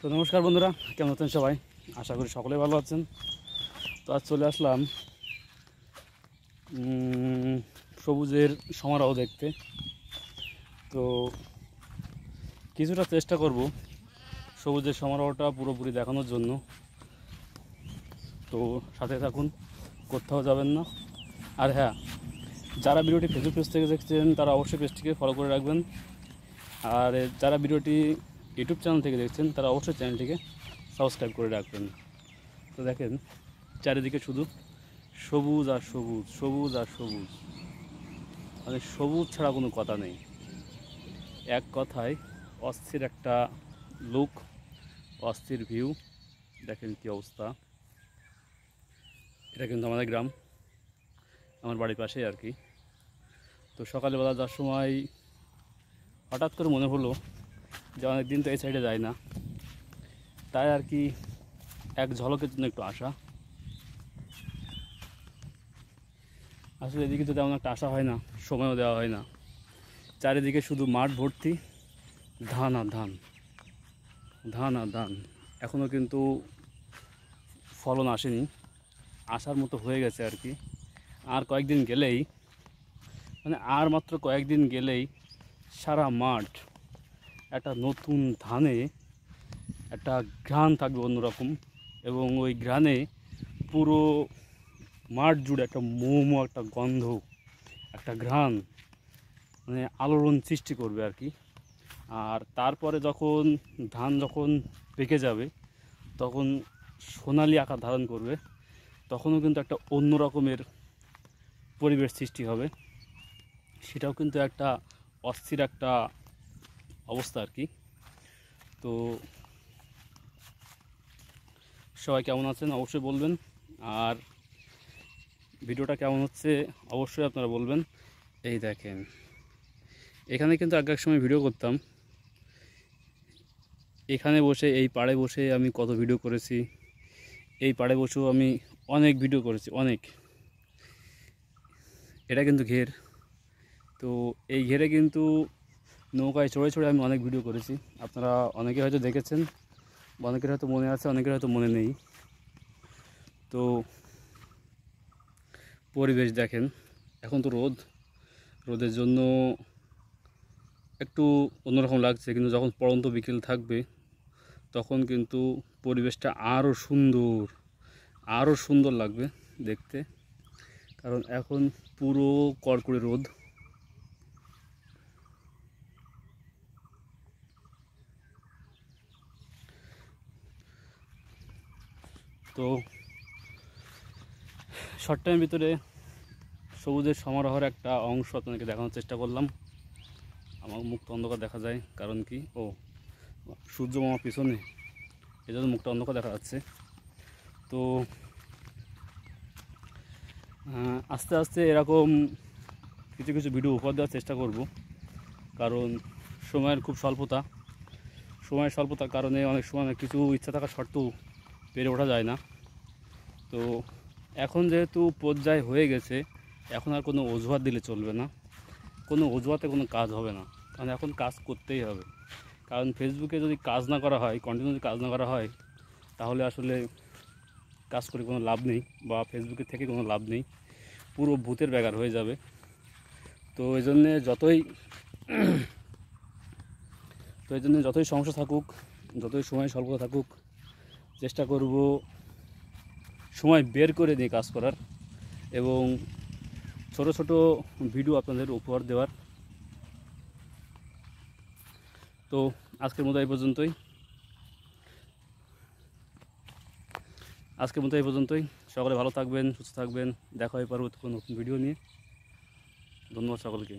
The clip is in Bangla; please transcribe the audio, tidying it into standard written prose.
তো নমস্কার বন্ধুরা, কেমন আছেন সবাই? আশা করি সকলেই ভালো আছেন। তো আজ চলে আসলাম সবুজের সমারোহ দেখতে। তো কিছুটা চেষ্টা করব সবুজের সমারোহটা পুরোপুরি দেখানোর জন্য। তো সাথে থাকুন, কোথাও যাবেন না। আর হ্যাঁ, যারা ভিডিওটি ফেসবুক পেজ থেকে দেখছেন তারা অবশ্যই পেজটিকে ফলো করে রাখবেন। আর যারা ভিডিওটি ইউটিউব চ্যানেল থেকে দেখছেন তারা অবশ্যই চ্যানেলটিকে সাবস্ক্রাইব করে রাখবেন। তো দেখেন, চারিদিকে শুধু সবুজ আর সবুজ, সবুজ আর সবুজ, মানে সবুজ ছাড়া কোনো কথা নেই। এক কথায় অস্থির একটা লুক, অস্থির ভিউ। দেখেন কী অবস্থা। এটা কিন্তু আমাদের গ্রাম, আমার বাড়ির পাশেই আর কি। তো সকালবেলা যাওয়ার সময় হঠাৎ করে মনে হলো যে অনেক দিন তো এই সাইডে যায় না, তাই আর কি এক ঝলকের জন্য একটু আসা। আসলে এদিকে তো তেমন একটা আসা হয় না, সময়ও দেওয়া হয় না। চারিদিকে শুধু মাঠ ভর্তি, ধান আর ধান, ধান আর ধান। এখনও কিন্তু ফলন আসেনি, আসার মতো হয়ে গেছে আর কি। আর কয়েকদিন গেলেই, মানে আর মাত্র কয়েকদিন গেলেই সারা মাঠ একটা নতুন ধানে একটা ঘ্রাণ থাকবে অন্যরকম। এবং ওই ঘ্রাণে পুরো মাঠ জুড়ে একটা মোমো একটা গন্ধ, একটা ঘ্রাণ, মানে আলোড়ন সৃষ্টি করবে আর কি। আর তারপরে যখন ধান পেকে যাবে, তখন সোনালি আকার ধারণ করবে, তখনও কিন্তু একটা অন্য রকমের পরিবেশ সৃষ্টি হবে। সেটাও কিন্তু একটা অস্থির একটা অবস্থা আর কি। তো সবাই কেমন আছেন অবশ্যই বলবেন। আর ভিডিওটা কেমন হচ্ছে অবশ্যই আপনারা বলবেন। এই দেখেন, এখানে কিন্তু এক সময় ভিডিও করতাম। এখানে বসে, এই পাড়ে বসে আমি কত ভিডিও করেছি। এই পাড়ে বসেও আমি অনেক ভিডিও করেছি, অনেক। এটা কিন্তু ঘের। তো এই ঘেরে কিন্তু নৌকায় চড়ে চড়ে আমি অনেক ভিডিও করেছি। আপনারা অনেকে হয়তো দেখেছেন, অনেকের হয়তো মনে আছে, অনেকের হয়তো মনে নেই। তো পরিবেশ দেখেন, এখন তো রোদের জন্য একটু অন্যরকম লাগছে, কিন্তু যখন পড়ন্ত বিকেল থাকবে তখন কিন্তু পরিবেশটা আরও সুন্দর লাগবে দেখতে। কারণ এখন পুরো কড়কড়ে রোদ। তো শর্ট টাইমের ভিতরে সবুজের সমারোহের একটা অংশ আপনাদেরকে দেখানোর চেষ্টা করলাম। আমার মুখটা অন্ধকার দেখা যায়, কারণ কি, সূর্য মামা পিছনে, এই জন্য মুখটা অন্ধকার দেখা যাচ্ছে। তো আস্তে আস্তে এরকম কিছু কিছু ভিডিও উপহার দেওয়ার চেষ্টা করব। কারণ সময়ের খুব স্বল্পতার কারণে অনেক সময় কিছু ইচ্ছা থাকা সত্ত্বেও পেরে ওঠা যায় না। তো এখন যেহেতু পর্যায় হয়ে গেছে, এখন আর কোনো অজুহাত দিলে চলবে না, কোনো অজুহাতে কোনো কাজ হবে না। কারণ এখন কাজ করতেই হবে। কারণ ফেসবুকে যদি কাজ না করা হয়, কন্টিনিউ যদি কাজ না করা হয়, তাহলে আসলে কাজ করে কোনো লাভ নেই, বা ফেসবুকে থেকে কোনো লাভ নেই, পুরো ভূতের ব্যাঘাত হয়ে যাবে। তো এই জন্যে যতই সমস্যা থাকুক, যতই সময় স্বল্পতা থাকুক, চেষ্টা করব সময় বের করে নিয়ে কাজ করার, এবং ছোট ছোট ভিডিও আপনাদের উপহার দেওয়ার। তো আজকের মতো এই পর্যন্তই। সকলে ভালো থাকবেন, সুস্থ থাকবেন। দেখা হয় পরবর্তী কোনো নতুন ভিডিও নিয়ে। ধন্যবাদ সকলকে।